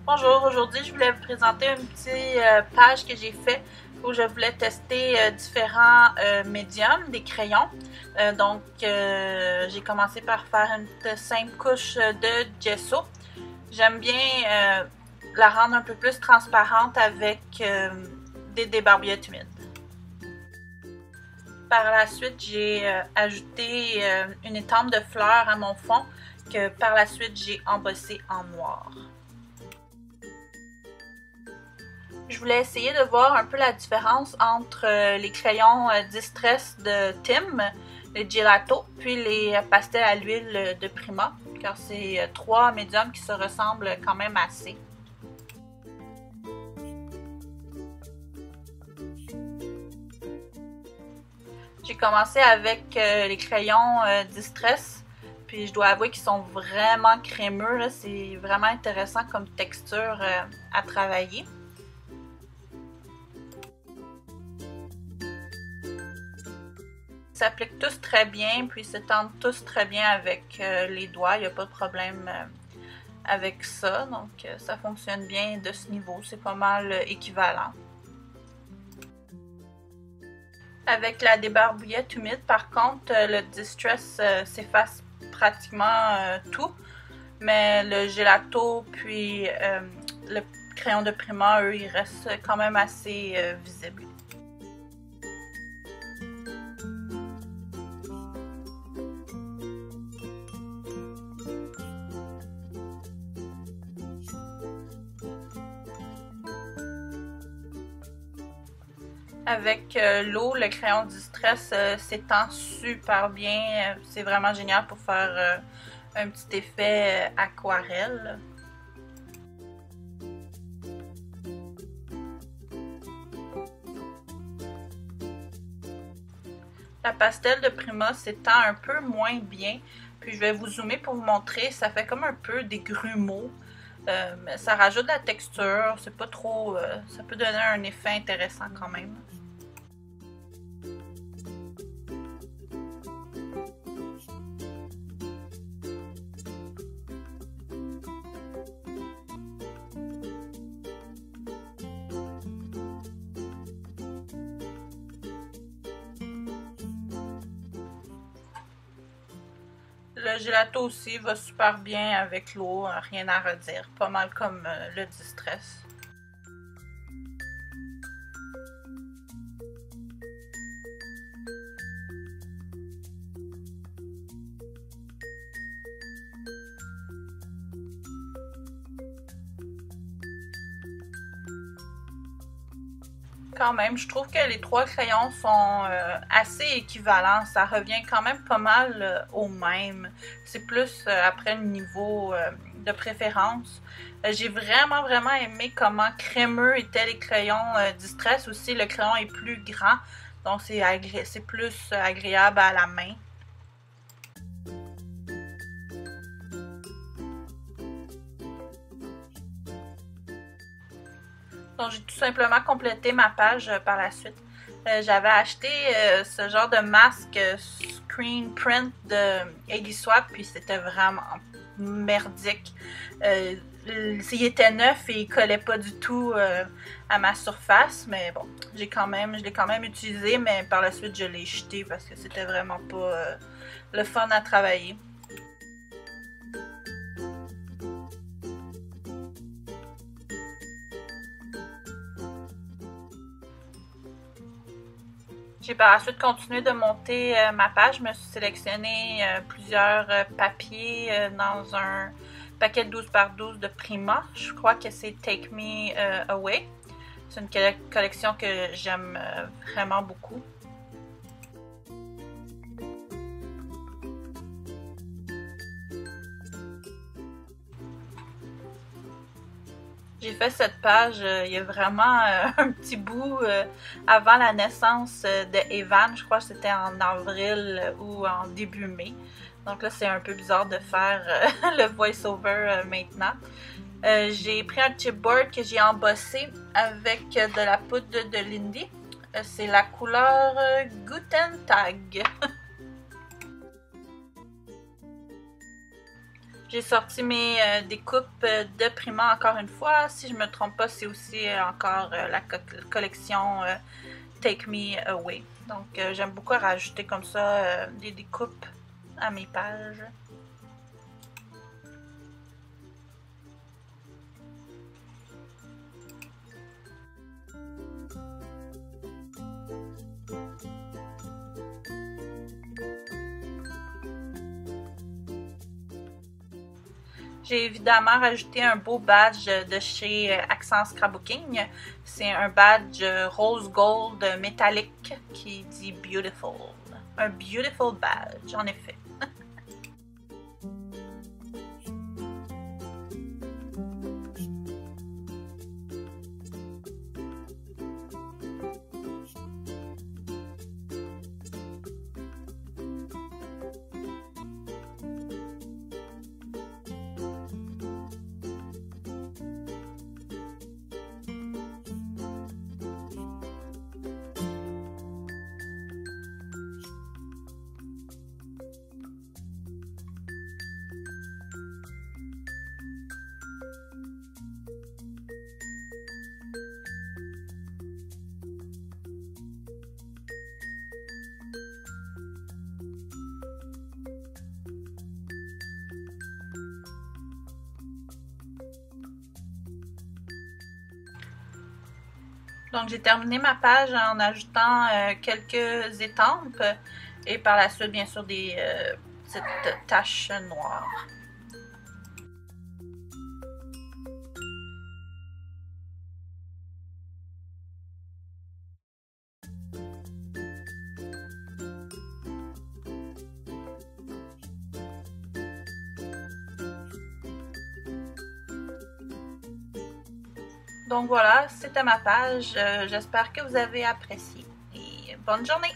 Bonjour, aujourd'hui je voulais vous présenter une petite page que j'ai fait où je voulais tester différents médiums, des crayons. J'ai commencé par faire une simple couche de gesso. J'aime bien la rendre un peu plus transparente avec des débarbouillettes humides. Par la suite, j'ai ajouté une étampe de fleurs à mon fond que par la suite j'ai embossé en noir. Je voulais essayer de voir un peu la différence entre les crayons Distress de Tim, les Gelato, puis les pastels à l'huile de Prima, car c'est trois médiums qui se ressemblent quand même assez. J'ai commencé avec les crayons Distress, puis je dois avouer qu'ils sont vraiment crémeux, c'est vraiment intéressant comme texture à travailler. Ils s'appliquent tous très bien, puis ils s'étendent tous très bien avec les doigts, il n'y a pas de problème avec ça, donc ça fonctionne bien de ce niveau, c'est pas mal équivalent. Avec la débarbouillette humide, par contre, le Distress s'efface pratiquement tout, mais le Gelato puis le crayon de Prima, eux, ils restent quand même assez visibles. Avec l'eau, le crayon Distress s'étend super bien. C'est vraiment génial pour faire un petit effet aquarelle. La pastel de Prima s'étend un peu moins bien. Puis je vais vous zoomer pour vous montrer. Ça fait comme un peu des grumeaux. Mais ça rajoute de la texture. C'est pas trop... ça peut donner un effet intéressant quand même. Le gelato aussi va super bien avec l'eau, rien à redire, pas mal comme le Distress. Quand même, je trouve que les trois crayons sont assez équivalents. Ça revient quand même pas mal au même. C'est plus après le niveau de préférence. J'ai vraiment aimé comment crémeux étaient les crayons Distress. Aussi, le crayon est plus grand, donc c'est plus agréable à la main. Donc, j'ai tout simplement complété ma page par la suite. J'avais acheté ce genre de masque screen print de Eggy Swap, puis c'était vraiment merdique. Il était neuf et il collait pas du tout à ma surface, mais bon, je l'ai quand même utilisé, mais par la suite je l'ai jeté parce que c'était vraiment pas le fun à travailler. J'ai par la suite continué de monter ma page. Je me suis sélectionné plusieurs papiers dans un paquet de 12 par 12 de Prima. Je crois que c'est Take Me Away. C'est une collection que j'aime vraiment beaucoup. J'ai fait cette page il y a vraiment un petit bout avant la naissance de Evan. Je crois que c'était en avril ou en début mai. Donc là, c'est un peu bizarre de faire le voice-over maintenant. J'ai pris un chipboard que j'ai embossé avec de la poudre de Lindy. C'est la couleur Guten Tag. J'ai sorti mes découpes de Prima encore une fois. Si je me trompe pas, c'est aussi encore la collection Take Me Away. Donc j'aime beaucoup rajouter comme ça des découpes à mes pages. J'ai évidemment rajouté un beau badge de chez Accent Scrapbooking. C'est un badge rose gold métallique qui dit Beautiful. Un beautiful badge, en effet. Donc j'ai terminé ma page en ajoutant quelques étampes et par la suite bien sûr des petites taches noires. Donc voilà, c'était ma page. J'espère que vous avez apprécié et bonne journée!